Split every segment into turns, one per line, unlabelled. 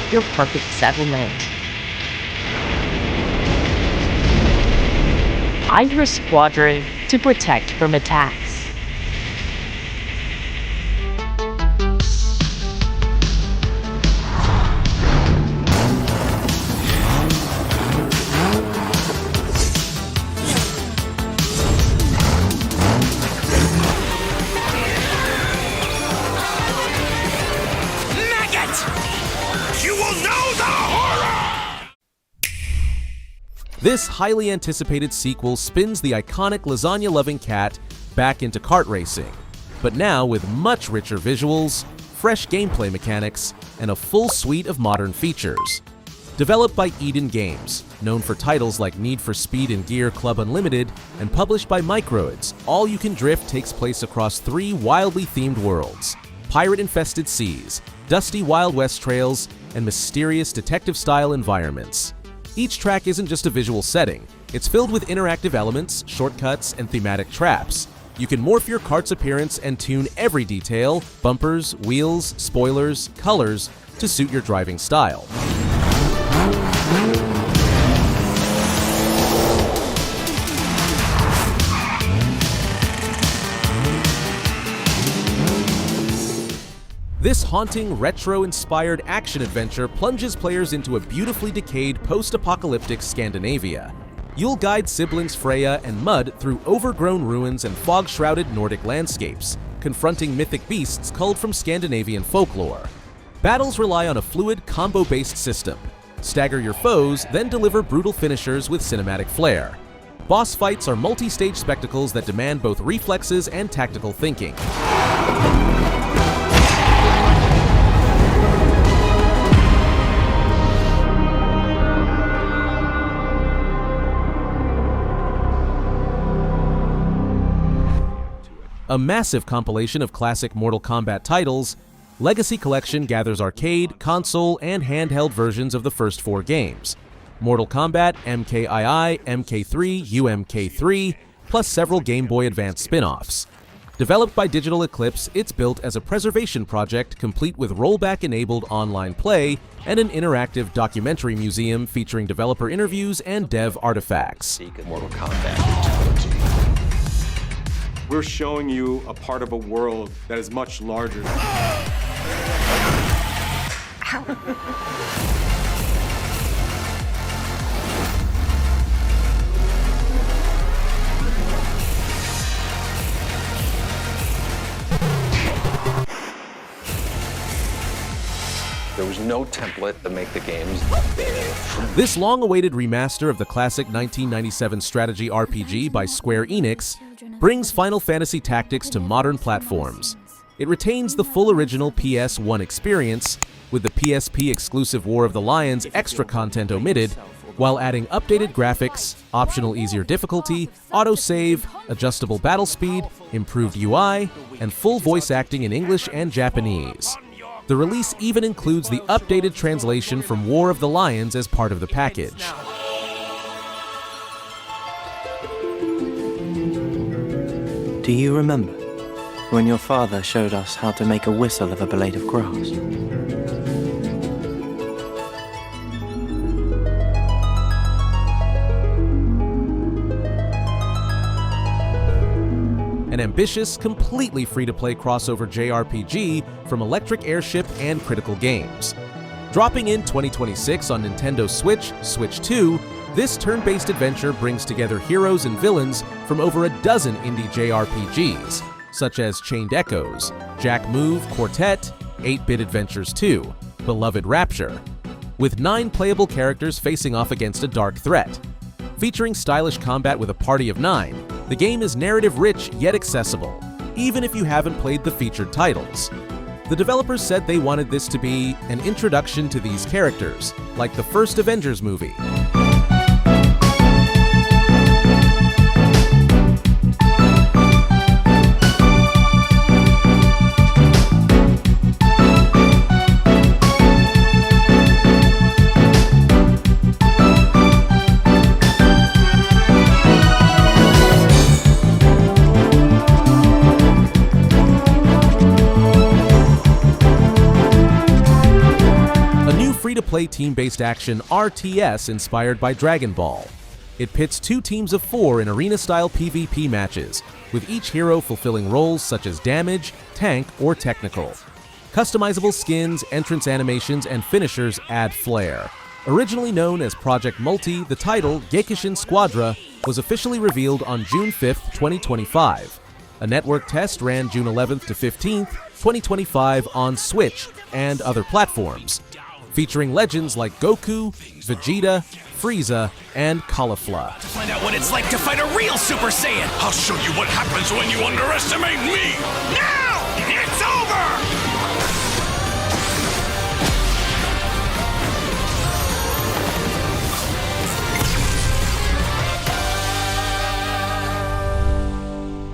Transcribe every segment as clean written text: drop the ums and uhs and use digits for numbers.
with your perfect settlement. Ivalice SQUADRA to protect from attacks.
You will know the horror!
This highly anticipated sequel spins the iconic lasagna-loving cat back into kart racing, but now with much richer visuals, fresh gameplay mechanics, and a full suite of modern features. Developed by GAIDEN Games, known for titles like Need for Speed and Gear Club Unlimited, and published by Microids, All You Can Drift takes place across 3 wildly themed worlds: pirate-infested seas, dusty Wild West trails, and mysterious detective-style environments. Each track isn't just a visual setting, it's filled with interactive elements, shortcuts, and thematic traps. You can morph your kart's appearance and tune every detail, bumpers, wheels, spoilers, colors, to suit your driving style. This haunting, retro-inspired action-adventure plunges players into a beautifully decayed post-apocalyptic Scandinavia. You'll guide siblings Freya and Mud through overgrown ruins and fog-shrouded Nordic landscapes, confronting mythic beasts culled from Scandinavian folklore. Battles rely on a fluid, combo-based system. Stagger your foes, then deliver brutal finishers with cinematic flair. Boss fights are multi-stage spectacles that demand both reflexes and tactical thinking. A massive compilation of classic Mortal Kombat titles, Legacy Collection gathers arcade, console, and handheld versions of the first 4 games: Mortal Kombat, MKII, MK3, UMK3, plus several Game Boy Advance spin-offs. Developed by Digital Eclipse, it's built as a preservation project complete with rollback-enabled online play and an interactive documentary museum featuring developer interviews and dev artifacts.
Mortal Kombat Fatality. We're showing you a part of a world that is much larger.
There was no template to make the games.
This long-awaited remaster of the classic 1997 strategy RPG by Square Enix brings Final Fantasy Tactics to modern platforms. It retains the full original PS1 experience, with the PSP-exclusive War of the Lions extra content omitted, while adding updated graphics, optional easier difficulty, autosave, adjustable battle speed, improved UI, and full voice acting in English and Japanese. The release even includes the updated translation from War of the Lions as part of the package.
Do you remember when your father showed us how to make a whistle of a blade of grass?
An ambitious, completely free-to-play crossover JRPG from Electric Airship and Critical Games. Dropping in 2026 on Nintendo Switch, Switch 2, this turn-based adventure brings together heroes and villains from over a dozen indie JRPGs, such as Chained Echoes, Jack Move Quartet, 8-Bit Adventures 2, Beloved Rapture, with 9 playable characters facing off against a dark threat. Featuring stylish combat with a party of 9, the game is narrative-rich yet accessible, even if you haven't played the featured titles. The developers said they wanted this to be an introduction to these characters, like the first Avengers movie. free-to-play team-based action RTS inspired by Dragon Ball. It pits 2 teams of 4 in arena-style PvP matches, with each hero fulfilling roles such as damage, tank, or technical. Customizable skins, entrance animations, and finishers add flair. Originally known as Project Multi, the title, GEKISHIN SQUADRA, was officially revealed on June 5, 2025. A network test ran June 11th to 15th, 2025 on Switch and other platforms, featuring legends like Goku, Vegeta, Frieza, and Caulifla.
Find out what it's like to fight a real Super Saiyan! I'll show you what happens when you underestimate me! Now! It's over!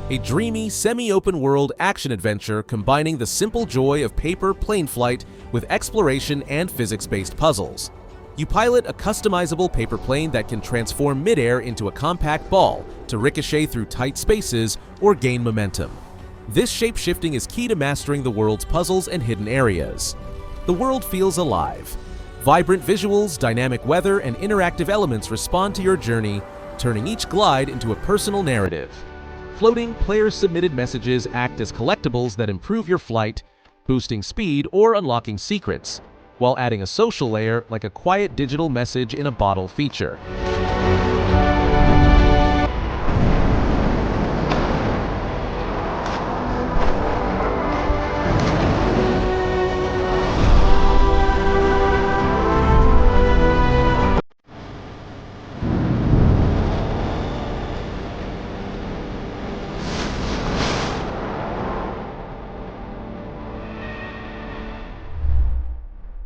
A dreamy, semi-open world action-adventure combining the simple joy of paper plane flight with exploration and physics-based puzzles. You pilot a customizable paper plane that can transform midair into a compact ball to ricochet through tight spaces or gain momentum. This shape-shifting is key to mastering the world's puzzles and hidden areas. The world feels alive. Vibrant visuals, dynamic weather, and interactive elements respond to your journey, turning each glide into a personal narrative. Floating, player-submitted messages act as collectibles that improve your flight, boosting speed or unlocking secrets, while adding a social layer like a quiet digital message in a bottle feature.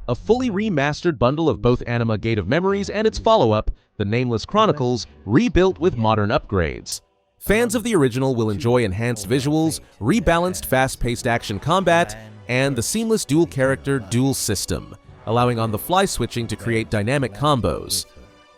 A fully remastered bundle of both Anima Gate of Memories and its follow-up, the nameless Chronicles, rebuilt with modern upgrades. Fans of the original will enjoy enhanced visuals, rebalanced fast-paced action combat, and the seamless dual-character duel system, allowing on-the-fly switching to create dynamic combos.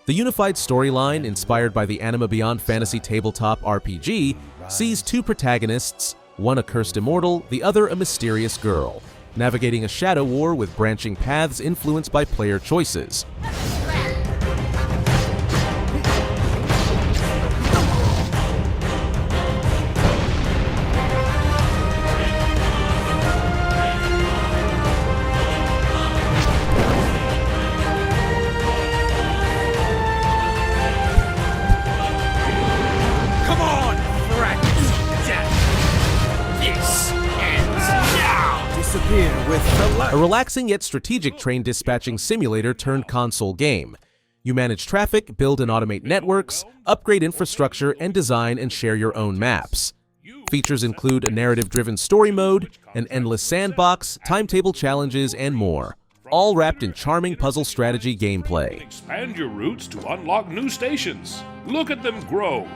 The unified storyline, inspired by the Anima Beyond Fantasy tabletop RPG, sees 2 protagonists, one a cursed immortal, the other a mysterious girl, navigating a shadow war with branching paths influenced by player choices.
Come on, Frank! Death! This ends now! Disappear with the
A relaxing yet strategic train dispatching simulator turned console game. You manage traffic, build and automate networks, upgrade infrastructure, and design and share your own maps. Features include a narrative-driven story mode, an endless sandbox, timetable challenges, and more, all wrapped in charming puzzle strategy gameplay.
Expand your routes to unlock new stations. Look at them grow.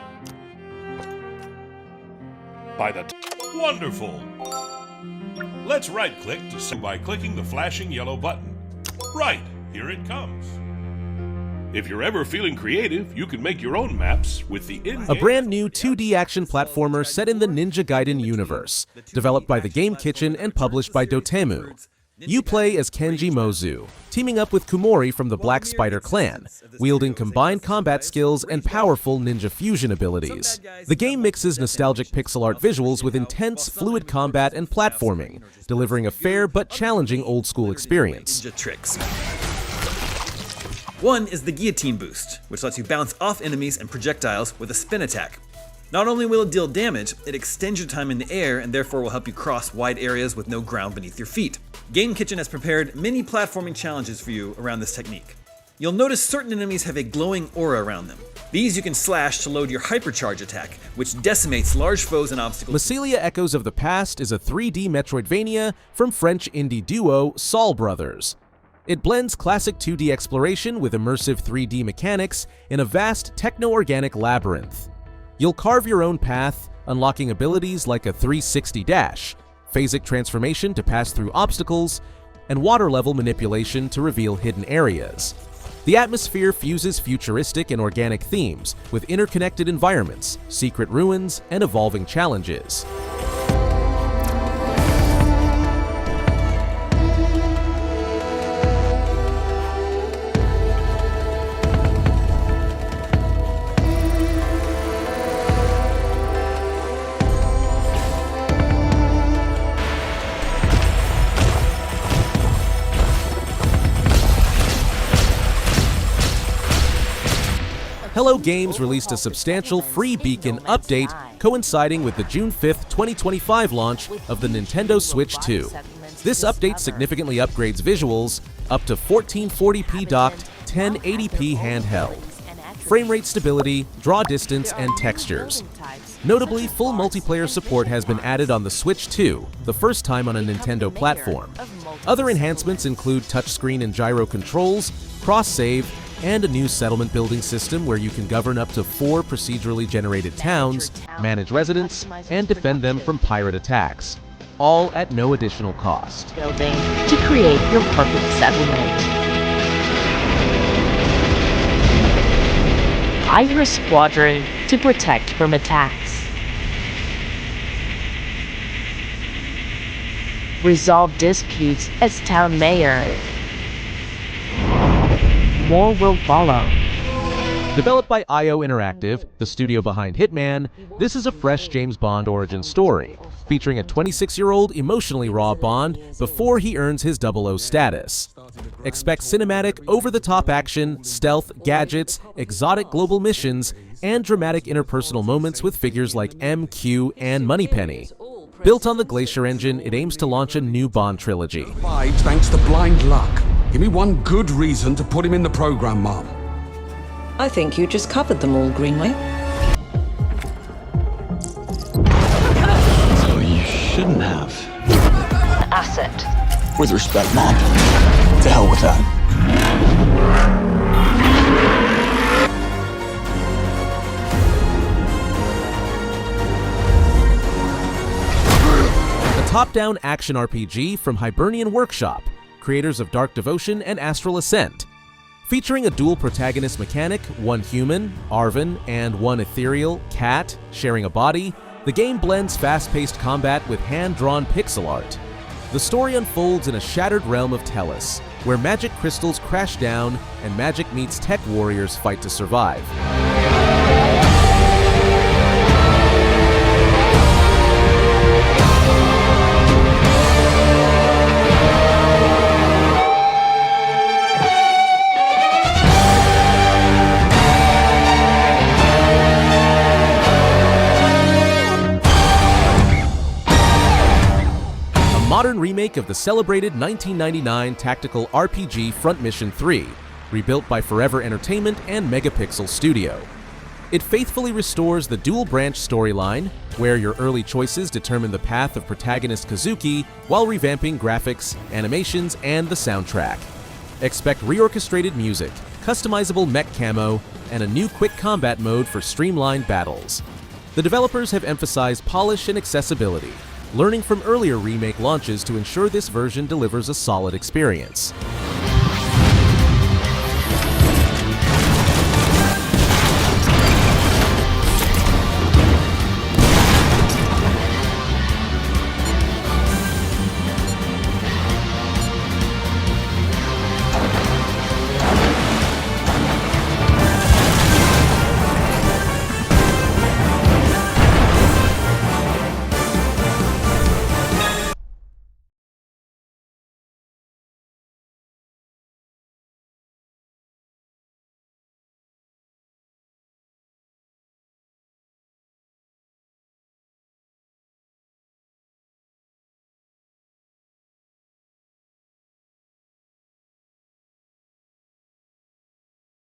Wonderful. Let's right-click to save by clicking the flashing yellow button. Right, here it comes. If you're ever feeling creative, you can make your own maps with the in-game...
A brand new 2D action platformer set in the Ninja Gaiden universe, developed by the Game Kitchen and published by Dotemu. You play as Kenji Mozu, teaming up with Kumori from the Black Spider clan, wielding combined combat skills and powerful ninja fusion abilities. The game mixes nostalgic pixel art visuals with intense, fluid combat and platforming, delivering a fair but challenging old-school experience.
Ninja tricks. One is the guillotine boost, which lets you bounce off enemies and projectiles with a spin attack. Not only will it deal damage, it extends your time in the air and therefore will help you cross wide areas with no ground beneath your feet. Game Kitchen has prepared many platforming challenges for you around this technique. You'll notice certain enemies have a glowing aura around them. These you can slash to load your hypercharge attack, which decimates large foes and obstacles.
Maseylia Echoes of the Past is a 3D Metroidvania from French indie duo Saul Brothers. It blends classic 2D exploration with immersive 3D mechanics in a vast techno-organic labyrinth. You'll carve your own path, unlocking abilities like a 360 dash, phasic transformation to pass through obstacles, and water level manipulation to reveal hidden areas. The atmosphere fuses futuristic and organic themes with interconnected environments, secret ruins, and evolving challenges. Hello Games released a substantial free beacon update coinciding with the June 5th, 2025 launch of the Nintendo Switch 2. This update significantly upgrades visuals up to 1440p docked, 1080p handheld, frame rate stability, draw distance, and textures. Notably, full multiplayer support has been added on the Switch 2, the first time on a Nintendo platform. Other enhancements include touchscreen and gyro controls, cross-save, and a new settlement building system where you can govern up to 4 procedurally generated towns, manage residents, and defend them from pirate attacks, all at no additional cost.
Building to create your perfect settlement. Hire a squadron to protect from attacks. Resolve disputes as town mayor. More will follow.
Developed by IO Interactive, the studio behind Hitman, this is a fresh James Bond origin story, featuring a 26-year-old emotionally raw Bond before he earns his 00 status. Expect cinematic, over-the-top action, stealth, gadgets, exotic global missions, and dramatic interpersonal moments with figures like M, Q, and Moneypenny. Built on the Glacier engine, it aims to launch a new Bond trilogy.
Thanks to blind luck. Give me one good reason to put him in the program, Mum.
I think you just covered them all, Greenway.
So you shouldn't have.
Asset.
With respect, Mom. To hell with that.
A top-down action RPG from Hibernian Workshop, creators of Dark Devotion and Astral Ascent. Featuring a dual protagonist mechanic, one human, Arvin, and one ethereal, Cat, sharing a body, the game blends fast-paced combat with hand-drawn pixel art. The story unfolds in a shattered realm of Tellus, where magic crystals crash down and magic meets tech warriors fight to survive. Modern remake of the celebrated 1999 tactical RPG Front Mission 3, rebuilt by Forever Entertainment and Megapixel Studio. It faithfully restores the dual-branch storyline, where your early choices determine the path of protagonist Kazuki while revamping graphics, animations, and the soundtrack. Expect reorchestrated music, customizable mech camo, and a new quick combat mode for streamlined battles. The developers have emphasized polish and accessibility, learning from earlier remake launches to ensure this version delivers a solid experience.